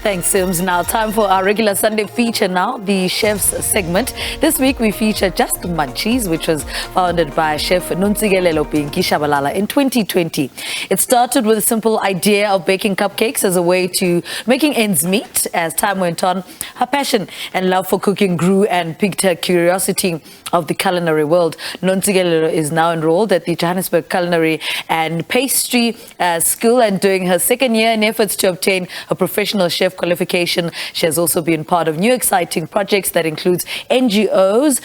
Thanks, Sims. Now, time for our regular Sunday feature now, the Chef's segment. This week, we feature Just Munchies, which was founded by Chef Nonstikelelo Tshabalala in 2020. It started with a simple idea of baking cupcakes as a way to making ends meet. As time went on, her passion and love for cooking grew and piqued her curiosity of the culinary world. Nonstikelelo is now enrolled at the Johannesburg Culinary and Pastry School and doing her second year in efforts to obtain a professional chef qualification. She has also been part of new exciting projects that includes NGOs,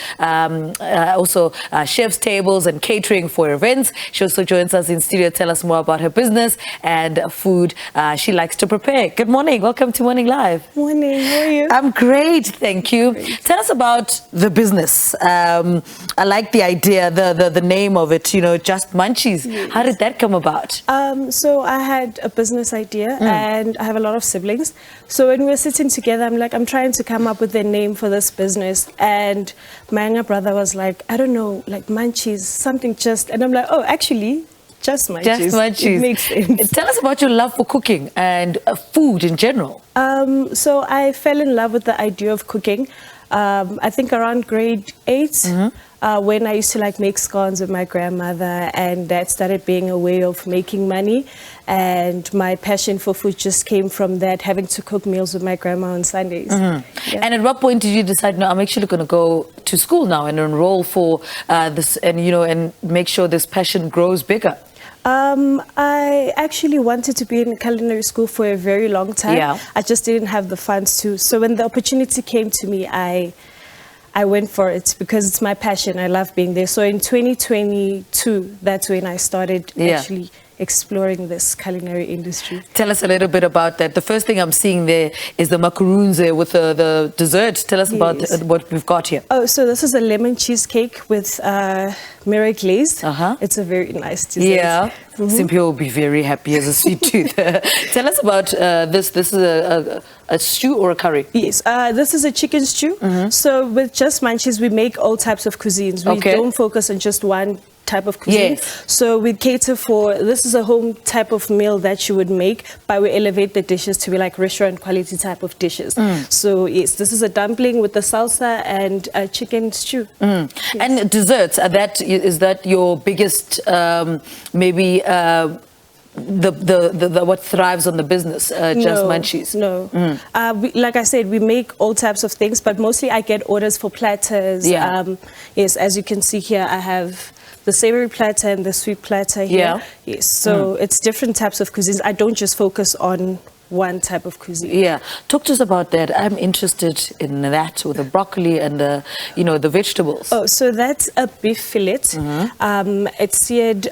also chef's tables and catering for events. She also joins us in studio to tell us more about her business and food she likes to prepare. Good morning. Welcome to Morning Live. Morning. How are you? I'm great. Thank you. Great. Tell us about the business. I like the idea, the name of it, Just Munchies. Yes. How did that come about? So I had a business idea and I have a lot of siblings. So when we were sitting together, I'm trying to come up with a name for this business. And my younger brother was like, I don't know, like Munchies, something just. And I'm like, oh, actually, Just Munchies. Just Munchies. It makes sense. Tell us about your love for cooking and food in general. So I fell in love with the idea of cooking. I think around grade 8, when I used to make scones with my grandmother, and that started being a way of making money. And my passion for food just came from that, having to cook meals with my grandma on Sundays. Yeah. And at what point did you decide, no, I'm actually going to go to school now and enroll for this, and and make sure this passion grows bigger? I actually wanted to be in culinary school for a very long time. Yeah. I just didn't have the funds to. So when the opportunity came to me, I went for it because it's my passion. I love being there. So in 2022, that's when I started actually exploring this culinary industry. Tell us a little bit about that. The first thing I'm seeing there is the macaroons there with the dessert. Tell us about what we've got here. Oh, so this is a lemon cheesecake with mirror glazed. It's a very nice dessert. Yeah. Simply will be very happy as a sweet tooth. Tell us about this. This is a stew or a curry? Yes, this is a chicken stew. So with Just Munchies, we make all types of cuisines. We don't focus on just one type of cuisine. So we cater for, this is a home type of meal that you would make, but we elevate the dishes to be like restaurant quality type of dishes. So yes, this is a dumpling with the salsa and a chicken stew. Yes. And desserts, is that your biggest maybe the what thrives on the business, Just Munchies? No. Like I said, we make all types of things, but mostly I get orders for platters. Yes, as you can see here, I have the savory platter and the sweet platter here. Yes, so it's different types of cuisines. I don't just focus on one type of cuisine. Yeah, talk to us about that. I'm interested in that with the broccoli and the vegetables. Oh, so that's a beef fillet. It's seared.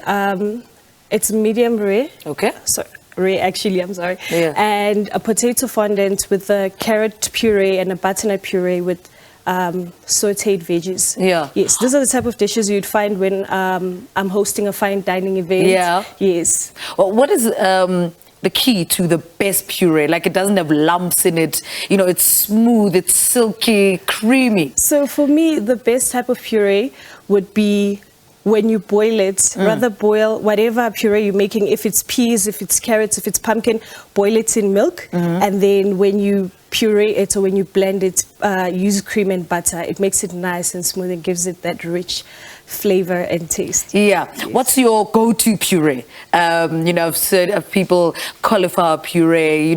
It's medium rare. Okay. So rare, actually. I'm sorry. Yeah. And a potato fondant with a carrot puree and a butternut puree with sauteed veggies. Yeah. Yes, these are the type of dishes you'd find when I'm hosting a fine dining event. Yeah. Yes. Well, what is the key to the best puree? Like, it doesn't have lumps in it. It's smooth, it's silky, creamy. So for me, the best type of puree would be when you boil it, rather boil whatever puree you're making. If it's peas, if it's carrots, if it's pumpkin, boil it in milk. And then when you puree it or when you blend it, use cream and butter. It makes it nice and smooth and gives it that rich flavor and taste. Yeah. Yes. What's your go-to puree? I've said of people cauliflower puree,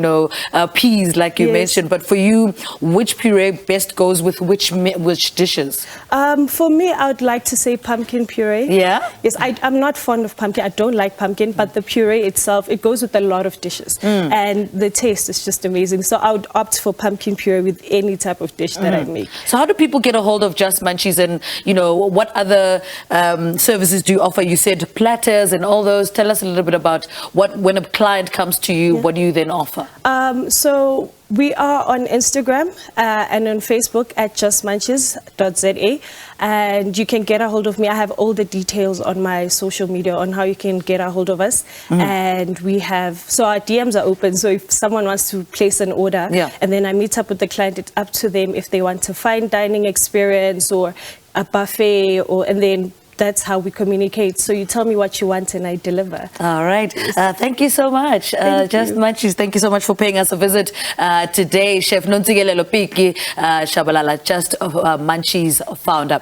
peas like you mentioned, but for you, which puree best goes with which dishes? For me, I would like to say pumpkin puree. Yeah? Yes, I'm not fond of pumpkin. I don't like pumpkin, but the puree itself, it goes with a lot of dishes. And the taste is just amazing. So I would opt for pumpkin puree with any type of dish that I make. So how do people get a hold of Just Munchies, and what other services do you offer? You said platters and all those. Tell us a little bit about when a client comes to you, what do you then offer? So we are on Instagram and on Facebook at justmunchies.za, and you can get a hold of me. I have all the details on my social media on how you can get a hold of us. And we have, so our DMs are open. So if someone wants to place an order, and then I meet up with the client, it's up to them if they want a fine dining experience or a buffet, and then that's how we communicate. So you tell me what you want and I deliver. All right. Thank you so much. Just Munchies, thank you so much for paying us a visit today. Chef Nonstikelelo, Tshabalala, Just Munchies founder.